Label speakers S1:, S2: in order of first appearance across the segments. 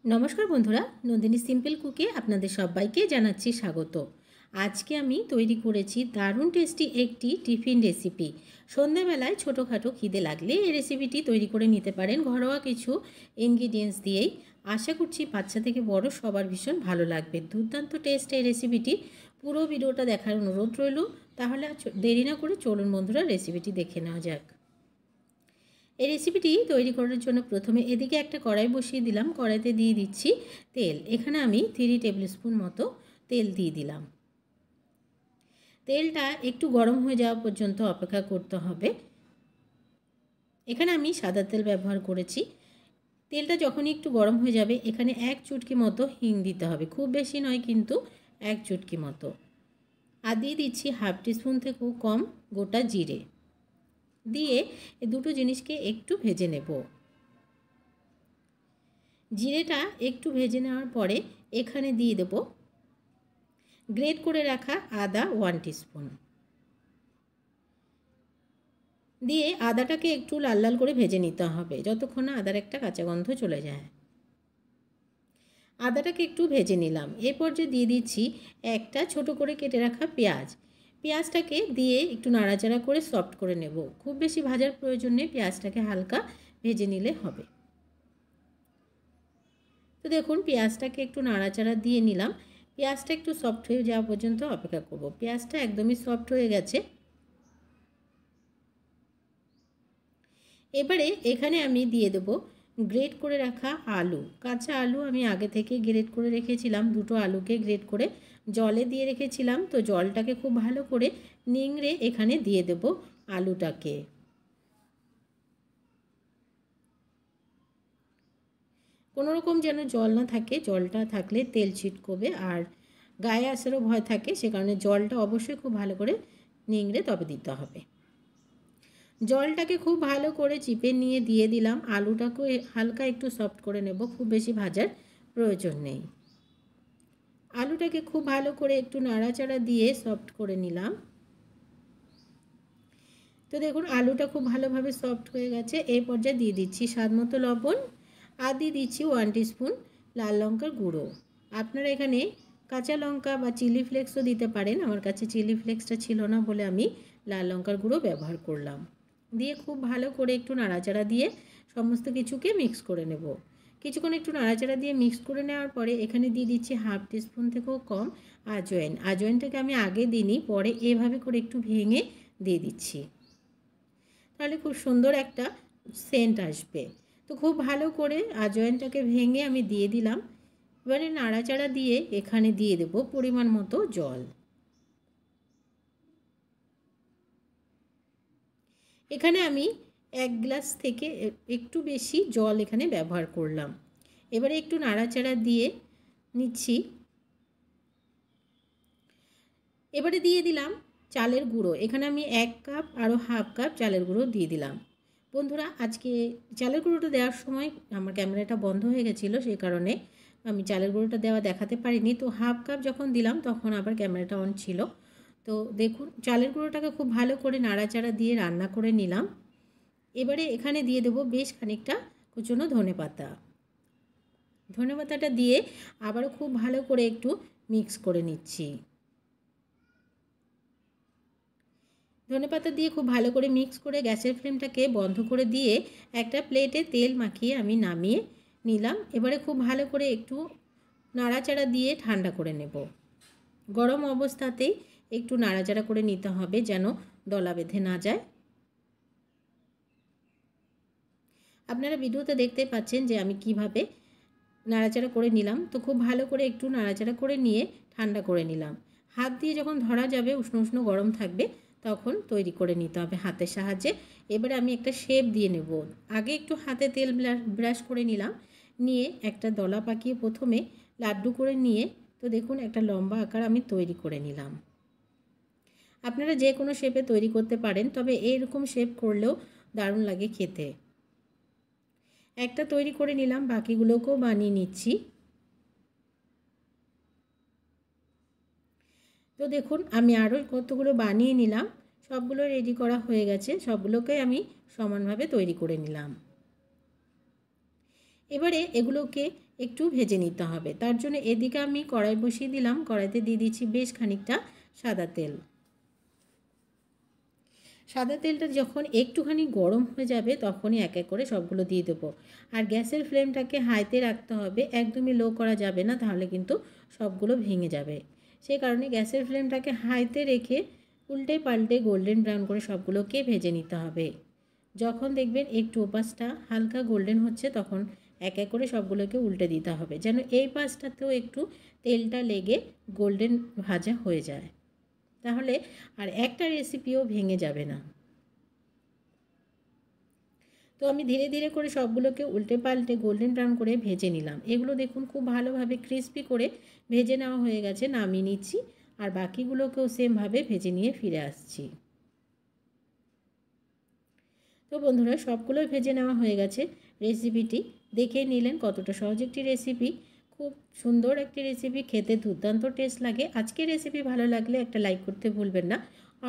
S1: नमस्कार बंधुरा नंदिनी सिम्पल कुके आपनादेर सबाइके जानाच्छि स्वागत। आज के आमी तैरी करेछि दारुण टेस्टी एकटी टिफिन रेसिपि। सन्ध्याबेलाय छोटोखाटो खिदे लागले এই রেসিপিটি তৈরি করে নিতে পারেন ঘরোয়া কিছু ইনগ্রিডিয়েন্টস দিয়েই। আশা করছি বাচ্চা থেকে বড় সবার ভীষণ ভালো লাগবে। দুর্দান্ত টেস্ট এই রেসিপিটি। পুরো ভিডিওটা দেখার অনুরোধ রইল। তাহলে দেরি না করে চলুন বন্ধুরা রেসিপিটি দেখে নেওয়া যাক। এই রেসিপিটি তৈরি করার জন্য প্রথমে এদিকে একটা কড়াই বসিয়ে দিলাম। কড়াইতে দিয়ে দিচ্ছি তেল। এখানে আমি 3 টেবিল স্পুন মতো তেল দিয়ে দিলাম। তেলটা একটু গরম হয়ে যাওয়া পর্যন্ত অপেক্ষা করতে হবে। এখানে আমি সাদা তেল ব্যবহার করেছি। তেলটা যখনই একটু গরম হয়ে যাবে এখানে 1 চুটকি মতো হিং দিতে হবে, খুব বেশি নয় কিন্তু 1 চুটকি মতো। আর দিয়ে দিচ্ছি হাফ টিস্পুন থেকেও কম গোটা জিরে। দিয়ে এই দুটো জিনিসকে একটু ভেজে নেব। জিরেটা একটু ভেজে নেওয়ার পরে এখানে দিয়ে দেব গ্রেট করে রাখা আদা 1 টিস্পুন। দিয়ে আদাটাকে একটু লাল লাল করে ভেজে নিতে হবে যতক্ষণ না আদার একটা কাঁচা গন্ধ চলে যায়। আদাটাকে একটু ভেজে নিলাম। এরপর যে দিয়ে দিচ্ছি একটা ছোট করে কেটে রাখা পেঁয়াজ। পেঁয়াজটাকে দিয়ে একটু নাড়াচাড়া করে সফট করে নেব। খুব বেশি ভাজার প্রয়োজন নেই, পেঁয়াজটাকে হালকা ভেজে নিলে হবে। তো দেখুন পেঁয়াজটাকে একটু নাড়াচাড়া দিয়ে নিলাম। পেঁয়াজটা একটু সফট হয়ে যাওয়া পর্যন্ত অপেক্ষা করব। পেঁয়াজটা একদমই সফট হয়ে গেছে। এবারে এখানে আমি দিয়ে দেব গ্রেট করে রাখা আলু। কাঁচা আলু আমি আগে থেকে গ্রেট করে রেখেছিলাম। দুটো আলুকে গ্রেট করে জলে দিয়ে রেখেছিলাম। তো জলটাকে খুব ভালো করে নিংড়ে এখানে দিয়ে দেব আলুটাকে। কোনো রকম যেন জল না থাকে, জলটা থাকলে তেল ছিটকবে আর গায়ে আসারও ভয় থাকে, সে কারণে জলটা অবশ্যই খুব ভালো করে নিংড়ে তবে দিতে হবে। জলটাকে খুব ভালো করে চিপে নিয়ে দিয়ে দিলাম। আলুটাকে হালকা একটু সফট করে নেব, খুব বেশি ভাজার প্রয়োজন নেই। আলুটাকে খুব ভালো করে একটু নাড়াচাড়া দিয়ে সফট করে নিলাম। তো দেখুন আলুটা খুব ভালোভাবে সফট হয়ে গেছে। এই পর্যায়ে দিয়ে দিচ্ছি স্বাদ মতো লবণ আর দিয়ে দিচ্ছি 1 টিস্পুন লাল লঙ্কার গুঁড়ো। আপনারা এখানে কাঁচা লঙ্কা বা চিলি ফ্লেক্সও দিতে পারেন। আমার কাছে চিলি ফ্লেক্সটা ছিল না বলে আমি লাল লঙ্কার গুঁড়ো ব্যবহার করলাম। দিয়ে খুব ভালো করে একটু নাড়াচাড়া দিয়ে সমস্ত কিছুকে মিক্স করে নেব। কিছুক্ষণ একটু নাড়াচাড়া দিয়ে মিক্স করে নেওয়ার পরে এখানে দিয়ে দিচ্ছি হাফ টিস্পুন থেকেও কম আজওয়াইন। আজওয়াইনটাকে আমি আগে দিইনি, পরে এভাবে করে একটু ভেঙে দিয়ে দিচ্ছি, তাহলে খুব সুন্দর একটা সেন্ট আসবে। তো খুব ভালো করে আজওয়াইনটাকে ভেঙে আমি দিয়ে দিলাম। এবারে নাড়াচাড়া দিয়ে এখানে দিয়ে দেব পরিমাণ মতো জল। এখানে আমি 1 গ্লাস থেকে একটু বেশি জল এখানে ব্যবহার করলাম। এবারে একটু নাড়াচাড়া দিয়ে নিচ্ছি। এবারে দিয়ে দিলাম চালের গুঁড়ো। এখানে আমি 1 কাপ আরও হাফ কাপ চালের গুঁড়ো দিয়ে দিলাম। বন্ধুরা আজকে চালের গুঁড়োটা দেওয়ার সময় আমার ক্যামেরাটা বন্ধ হয়ে গেছিলো, সেই কারণে আমি চালের গুঁড়োটা দেখাতে পারিনি। তো হাফ কাপ যখন দিলাম তখন আবার ক্যামেরাটা অন ছিল। তো দেখুন চালের গুঁড়োটাকে খুব ভালো করে নাড়াচাড়া দিয়ে রান্না করে নিলাম। এবারে এখানে দিয়ে দেবো বেশ খানিকটা কুচনো ধনেপাতা। ধনেপাতাটা দিয়ে আবারও খুব ভালো করে একটু মিক্স করে নিচ্ছি। ধনেপাতা দিয়ে খুব ভালো করে মিক্স করে গ্যাসের ফ্লেমটাকে বন্ধ করে দিয়ে একটা প্লেটে তেল মাখিয়ে আমি নামিয়ে নিলাম। এবারে খুব ভালো করে একটু নাড়াচাড়া দিয়ে ঠান্ডা করে নেব। গরম অবস্থাতেই একটু নাড়াচাড়া করে নিতে হবে যেন দলা বেঁধে না যায়। আপনারা ভিডিওতে দেখতে পাচ্ছেন যে আমি কিভাবে নাড়াচাড়া করে নিলাম। তো খুব ভালো করে একটু নাড়াচাড়া করে নিয়ে ঠান্ডা করে নিলাম। হাত দিয়ে যখন ধরা যাবে উষ্ণ উষ্ণ গরম থাকবে তখন তৈরি করে নিতে হবে হাতের সাহায্যে। এবারে আমি একটা শেপ দিয়ে নেব। আগে একটু হাতে তেল ব্রাশ করে নিলাম, নিয়ে একটা দলা পাকিয়ে প্রথমে লাড্ডু করে নিয়ে তো দেখুন একটা লম্বা আকার আমি তৈরি করে নিলাম। আপনারা যে কোনো শেপে তৈরি করতে পারেন, তবে এইরকম শেপ করলেও দারুণ লাগে খেতে। একটা তৈরি করে নিলাম, বাকিগুলোকেও বানিয়ে নিচ্ছি। তো দেখুন আমি আরও কতগুলো বানিয়ে নিলাম। সবগুলো রেডি করা হয়ে গেছে। সবগুলোকে আমি সমানভাবে তৈরি করে নিলাম। এবারে এগুলোকে একটু ভেজে নিতে হবে। তার জন্য এদিকে আমি কড়াই বসিয়ে দিলাম। কড়াইতে দিয়ে দিচ্ছি বেশ খানিকটা সাদা তেল। সাদা তেলটা যখন একটুখানি গরম হয়ে যাবে তখনই এক এক করে সবগুলো দিয়ে দেবো। আর গ্যাসের ফ্লেমটাকে হাইতে রাখতে হবে, একদমই লো করা যাবে না, তাহলে কিন্তু সবগুলো ভেঙে যাবে। সেই কারণে গ্যাসের ফ্লেমটাকে হাইতে রেখে উল্টে পাল্টে গোল্ডেন ব্রাউন করে সবগুলোকে ভেজে নিতে হবে। যখন দেখবেন একটু ওপাশটা হালকা গোল্ডেন হচ্ছে তখন এক এক করে সবগুলোকে উল্টে দিতে হবে, যেন এই পাশটাতেও একটু তেলটা লেগে গোল্ডেন ভাজা হয়ে যায়, তাহলে আর একটা রেসিপিও ভেঙে যাবে না। তো আমি ধীরে ধীরে করে সবগুলোকে উল্টে পাল্টে গোল্ডেন ব্রাউন করে ভেজে নিলাম। এগুলো দেখুন খুব ভালোভাবে ক্রিস্পি করে ভেজে নেওয়া হয়ে গেছে, নামিয়ে নিচ্ছি। আর বাকিগুলোকেও সেমভাবে ভেজে নিয়ে ফিরে আসছি। তো বন্ধুরা, সবগুলোই ভেজে নেওয়া হয়ে গেছে। রেসিপিটি দেখে নিলেন কতটা সহজ একটি রেসিপি, খুব সুন্দর একটি রেসিপি, খেতে দুর্দান্ত টেস্ট লাগে। আজকের রেসিপি ভালো লাগলে একটা লাইক করতে ভুলবেন না।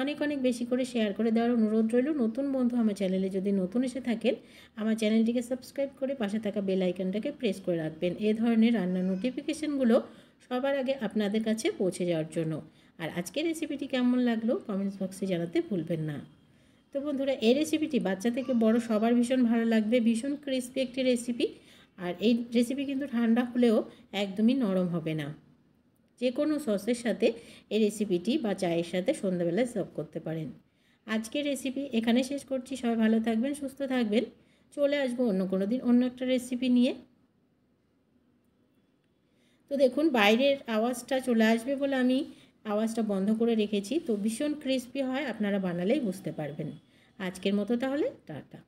S1: অনেক অনেক বেশি করে শেয়ার করে দেওয়ার অনুরোধ রইল। নতুন বন্ধু আমার চ্যানেলে যদি নতুন এসে থাকেন, আমার চ্যানেলটিকে সাবস্ক্রাইব করে পাশে থাকা বেল আইকনটাকে প্রেস করে রাখবেন, এ ধরনের রান্নার নোটিফিকেশানগুলো সবার আগে আপনাদের কাছে পৌঁছে যাওয়ার জন্য। আর আজকের রেসিপিটি কেমন লাগলো কমেন্টস বক্সে জানাতে ভুলবেন না। তো বন্ধুরা, এই রেসিপিটি বাচ্চা থেকে বড় সবার ভীষণ ভালো লাগবে। ভীষণ ক্রিস্পি একটি রেসিপি। আর এই রেসিপি কিন্তু ঠান্ডা হলেও একদমই নরম হবে না। যে কোনো সসের সাথে এই রেসিপিটি বা চায়ের সাথে সন্ধ্যাবেলায় সার্ভ করতে পারেন। আজকের রেসিপি এখানে শেষ করছি। সবাই ভালো থাকবেন, সুস্থ থাকবেন। চলে আসবো অন্য কোনো দিন অন্য একটা রেসিপি নিয়ে। তো দেখুন বাইরের আওয়াজটা চলে আসবে বলে আমি আওয়াজটা বন্ধ করে রেখেছি। তো ভীষণ ক্রিস্পি হয়, আপনারা বানালেই বুঝতে পারবেন। আজকের মতো তাহলে টাটা।